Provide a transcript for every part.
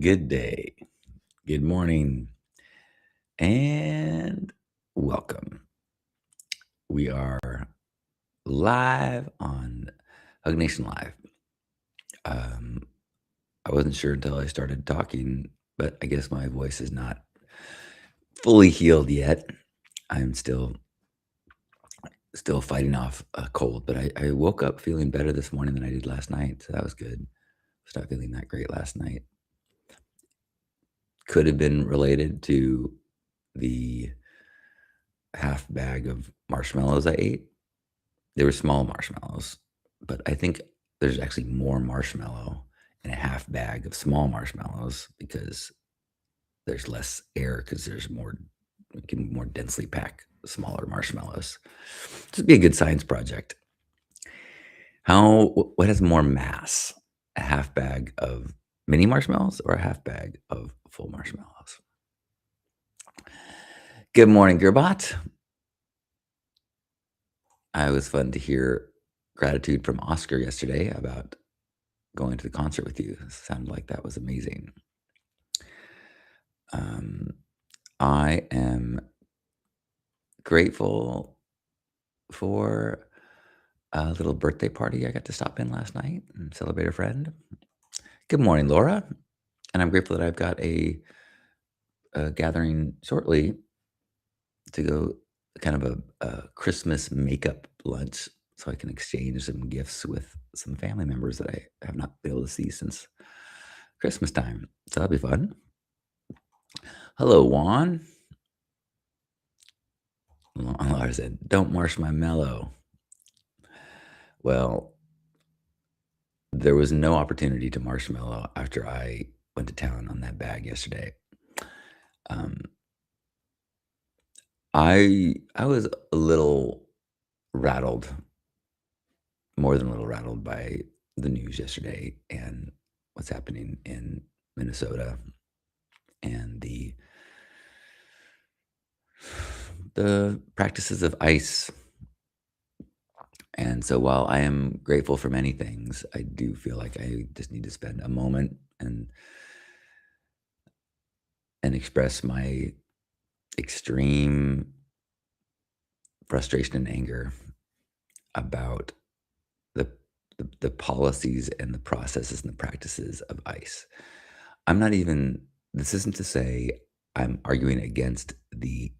Good day, good morning, and welcome. We are live on Hug Nation Live. Um, I wasn't sure until I started talking, but I guess my voice is not fully healed yet. I'm still fighting off a cold, but I woke up feeling better this morning than I did last night, so that was good. Was not feeling that great last night. Could have been related to the half bag of marshmallows I ate. They were small marshmallows, but I think there's actually more marshmallow in a half bag of small marshmallows because there's less air because there's more we can more densely pack smaller marshmallows. This would be a good science project. What has more mass? A half bag of mini marshmallows or a half bag of full marshmallows? Good morning, Gerbot. I was fun to hear gratitude from Oscar yesterday about going to the concert with you. Sounded like that was amazing. Um, I am grateful for a little birthday party I got to stop in last night and celebrate a friend. Good morning, Laura. And I'm grateful that I've got a gathering shortly to go kind of a Christmas makeup lunch so I can exchange some gifts with some family members that I have not been able to see since Christmas time. So that'll be fun. Hello, Juan. Laura said, "Don't marsh my mellow." Well, there was no opportunity to marshmallow after I went to town on that bag yesterday. Um, I was a little rattled, more than a little rattled by the news yesterday and what's happening in Minnesota and the practices of ICE. And so while I am grateful for many things, I do feel like I just need to spend a moment and express my extreme frustration and anger about the the policies and the processes and the practices of ICE. I'm not even this isn't to say I'm arguing against the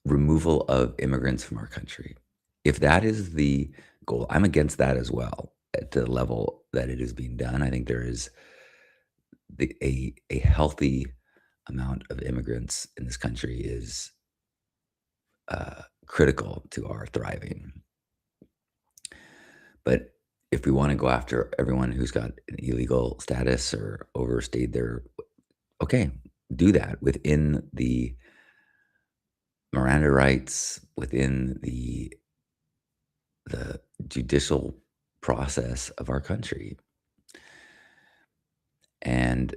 removal of immigrants from our country. If that is the goal, I'm against that as well at the level that it is being done. I think there is a healthy amount of immigrants in this country is critical to our thriving. But if we want to go after everyone who's got an illegal status or overstayed their, okay, do that within the Miranda rights, within the judicial process of our country. And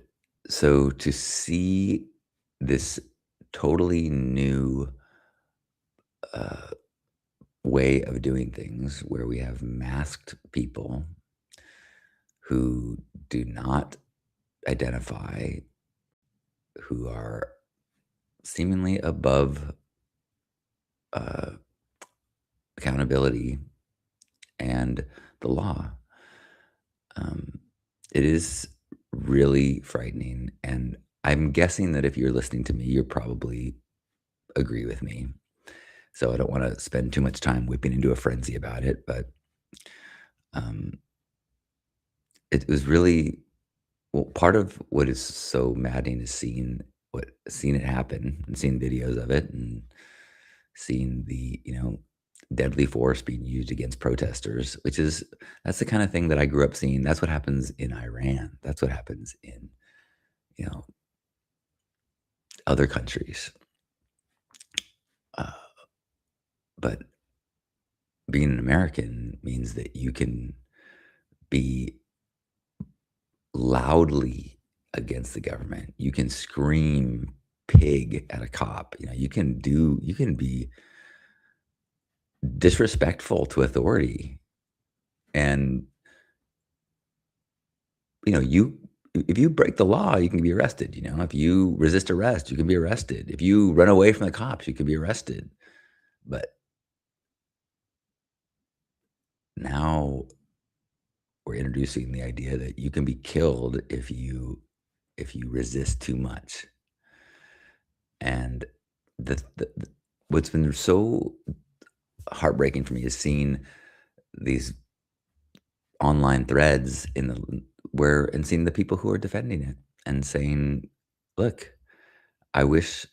so to see this totally new uh, way of doing things where we have masked people who do not identify, who are seemingly above uh, accountability and the law. Um, it is really frightening. And I'm guessing that if you're listening to me, you probably agree with me. So I don't want to spend too much time whipping into a frenzy about it, but um, it was really well. Part of what is so maddening is seeing it happen and seeing videos of it and seeing the deadly force being used against protesters, which is that's the kind of thing that I grew up seeing. That's what happens in Iran. That's what happens in you know other countries. Uh, but being an American means that you can be loudly against the government. You can scream pig at a cop. You can be disrespectful to authority and you if you break the law, you can be arrested, you know? If you resist arrest, you can be arrested. If you run away from the cops, you can be arrested. But now we're introducing the idea that you can be killed if you resist too much. And the what's been so heartbreaking for me is seeing these online threads in the where and seeing the people who are defending it and saying, "Look, I wish."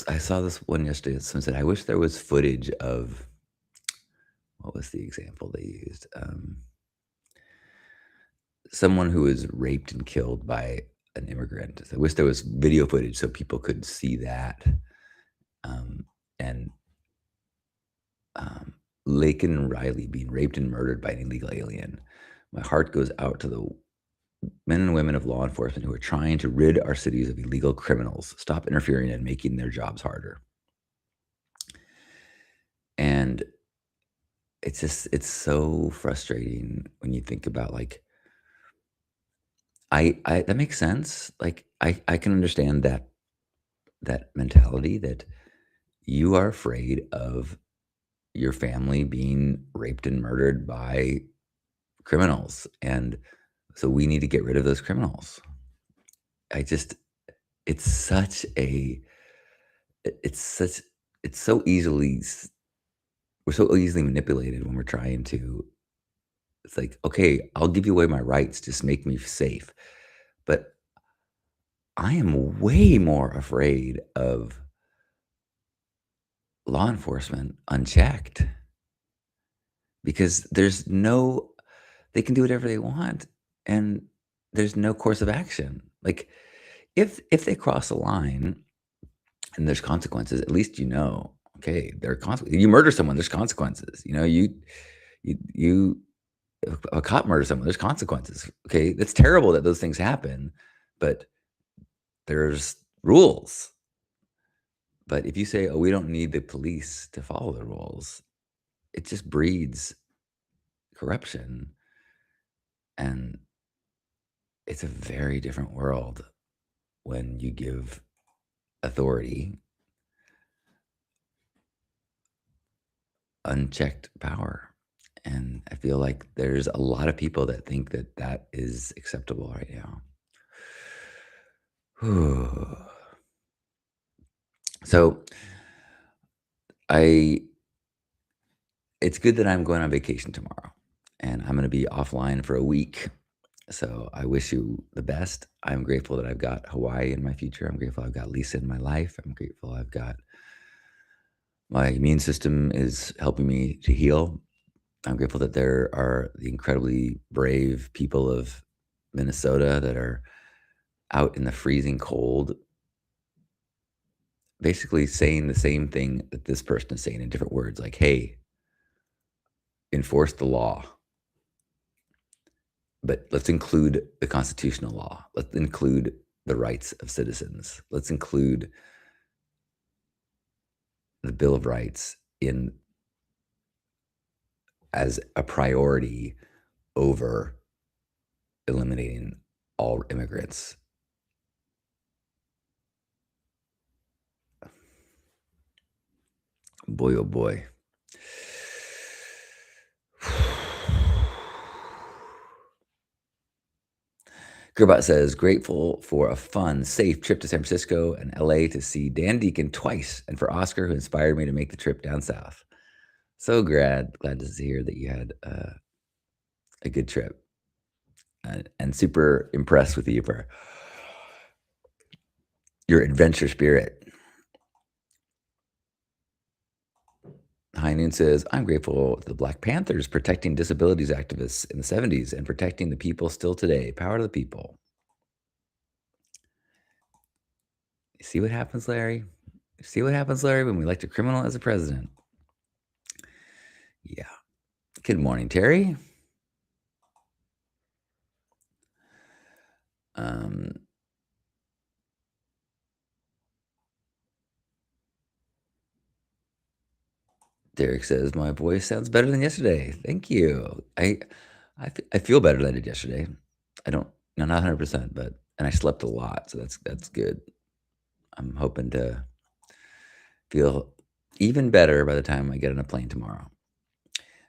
I saw this one yesterday. Someone said, "I wish there was footage of." What was the example they used? Someone who was raped and killed by an immigrant. I wish there was video footage so people could see that. Um, and um, Laken Riley being raped and murdered by an illegal alien. My heart goes out to the men and women of law enforcement who are trying to rid our cities of illegal criminals, stop interfering and making their jobs harder. And it's so frustrating when you think about like I that makes sense. Like I can understand that mentality that you are afraid of your family being raped and murdered by criminals, and so we need to get rid of those criminals. I just it's such a it's such it's so easily we're so easily manipulated when we're trying to it's like, "Okay, I'll give you away my rights, just make me safe." But I am way more afraid of law enforcement unchecked because they can do whatever they want and there's no course of action. Like if they cross a line and there's consequences, at least okay, there are consequences. You murder someone, there's consequences. You if a cop murders someone, there's consequences. Okay, it's terrible that those things happen, but there's rules. But if you say, "Oh, we don't need the police to follow the rules," it just breeds corruption, and it's a very different world when you give authority unchecked power, and I feel like there's a lot of people that think that that is acceptable right now. So, I it's good that I'm going on vacation tomorrow, and I'm gonna be offline for a week. So I wish you the best. I'm grateful that I've got Hawaii in my future. I'm grateful I've got Lisa in my life. I'm grateful I've got my immune system is helping me to heal. I'm grateful that there are the incredibly brave people of Minnesota that are out in the freezing cold, basically saying the same thing that this person is saying in different words, like, hey, enforce the law. But let's include the constitutional law. Let's include the rights of citizens. Let's include the Bill of Rights in as a priority over eliminating all immigrants. Boy, oh boy. Gerbot says, grateful for a fun, safe trip to San Francisco and LA to see Dan Deacon twice, and for Oscar, who inspired me to make the trip down south. So glad to hear that you had a good trip, and super impressed with you for your adventure spirit. High Noon says, I'm grateful to the Black Panthers protecting disabilities activists in the 70s and protecting the people still today. Power to the people. You see what happens, Larry? You see what happens, Larry, when we elect a criminal as a president? Yeah. Good morning, Terry. Um, Derek says, my voice sounds better than yesterday. Thank you. I feel better than I did yesterday. I don't no, not 100%, but and I slept a lot, so that's good. I'm hoping to feel even better by the time I get on a plane tomorrow.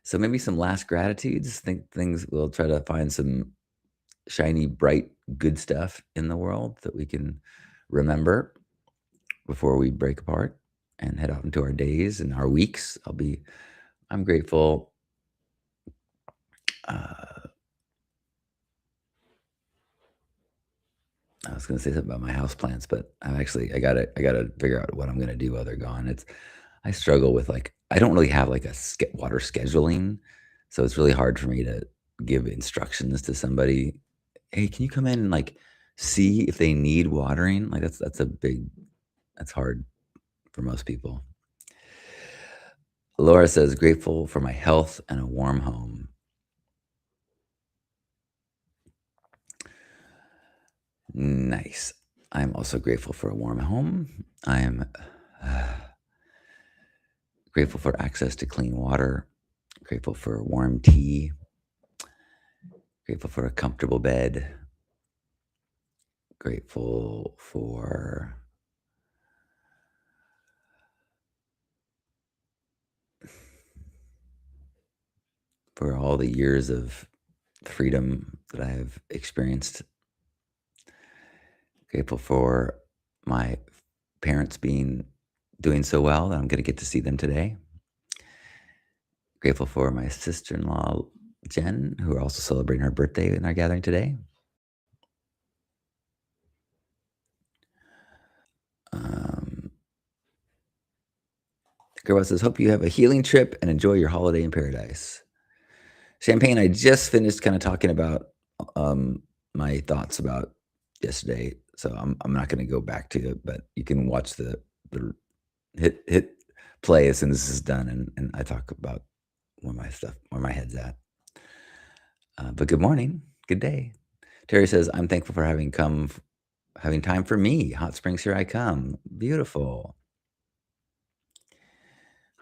So maybe some last gratitudes. Think things we'll try to find some shiny, bright, good stuff in the world that we can remember before we break apart and head out into our days and our weeks. I'm grateful. Uh, I was going to say something about my house plants, but I gotta figure out what I'm going to do while they're gone. I struggle with like, I don't really have like water scheduling. So it's really hard for me to give instructions to somebody. Hey, can you come in and like see if they need watering? Like that's hard for most people. Laura says, grateful for my health and a warm home. Nice. I'm also grateful for a warm home. I am uh, grateful for access to clean water, grateful for warm tea, grateful for a comfortable bed, grateful for all the years of freedom that I have experienced. Grateful for my parents being doing so well that I'm going to get to see them today. Grateful for my sister-in-law Jen, who are also celebrating her birthday in our gathering today. Um, Girl says, hope you have a healing trip and enjoy your holiday in paradise. Champagne, I just finished kind of talking about my thoughts about yesterday, so I'm not going to go back to it, but you can watch the hit play as soon as this is done, and I talk about where my head's at. But good morning, good day. Terry says, I'm thankful for having time for me. Hot Springs, here I come. Beautiful.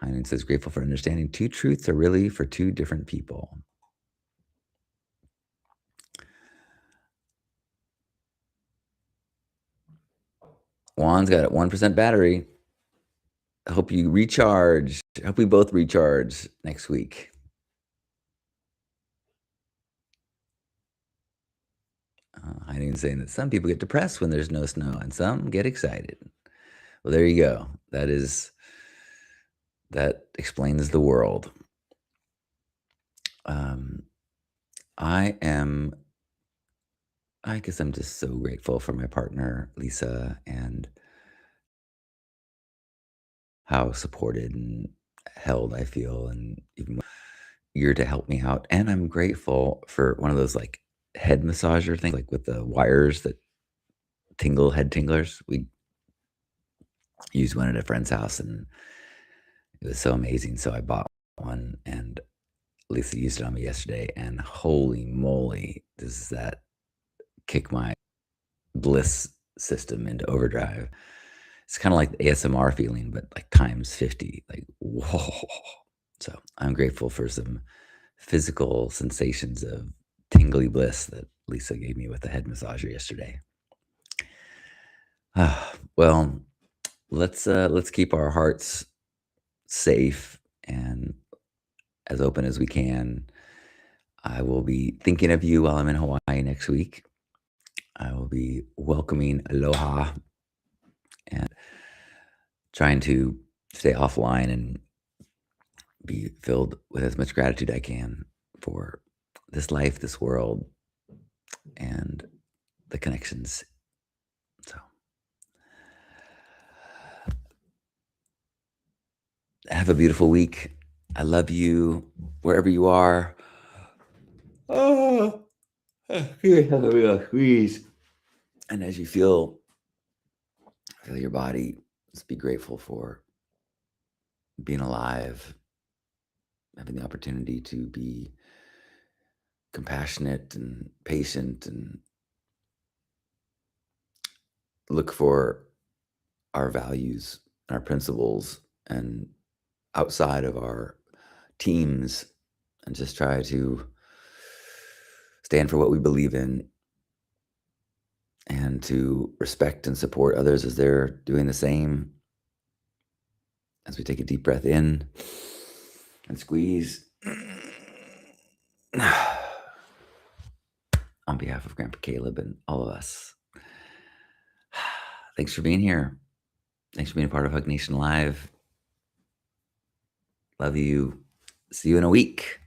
Heinen says, grateful for understanding two truths are really for two different people. Juan's got a 1% battery. I hope you recharge. I hope we both recharge next week. Heidi's saying that some people get depressed when there's no snow and some get excited. Well, there you go. That explains the world. Um, I guess I'm just so grateful for my partner, Lisa, and how supported and held I feel, and even eager to help me out. And I'm grateful for one of those like head massager things, like with the wires that head tinglers. We used one at a friend's house and it was so amazing. So I bought one and Lisa used it on me yesterday. And holy moly, does that kick my bliss system into overdrive. It's kind of like the ASMR feeling, but like times 50. Like, whoa. So I'm grateful for some physical sensations of tingly bliss that Lisa gave me with the head massager yesterday. Well, let's keep our hearts safe and as open as we can. I will be thinking of you while I'm in Hawaii next week. I will be welcoming aloha and trying to stay offline and be filled with as much gratitude I can for this life, this world, and the connections. So have a beautiful week. I love you wherever you are. Oh, here's a real squeeze. And as you feel your body, just be grateful for being alive, having the opportunity to be compassionate and patient and look for our values, our principles, and outside of our teams, and just try to stand for what we believe in and to respect and support others as they're doing the same. As we take a deep breath in and squeeze. On behalf of Grandpa Caleb and all of us, thanks for being here. Thanks for being a part of Hug Nation Live. Love you. See you in a week.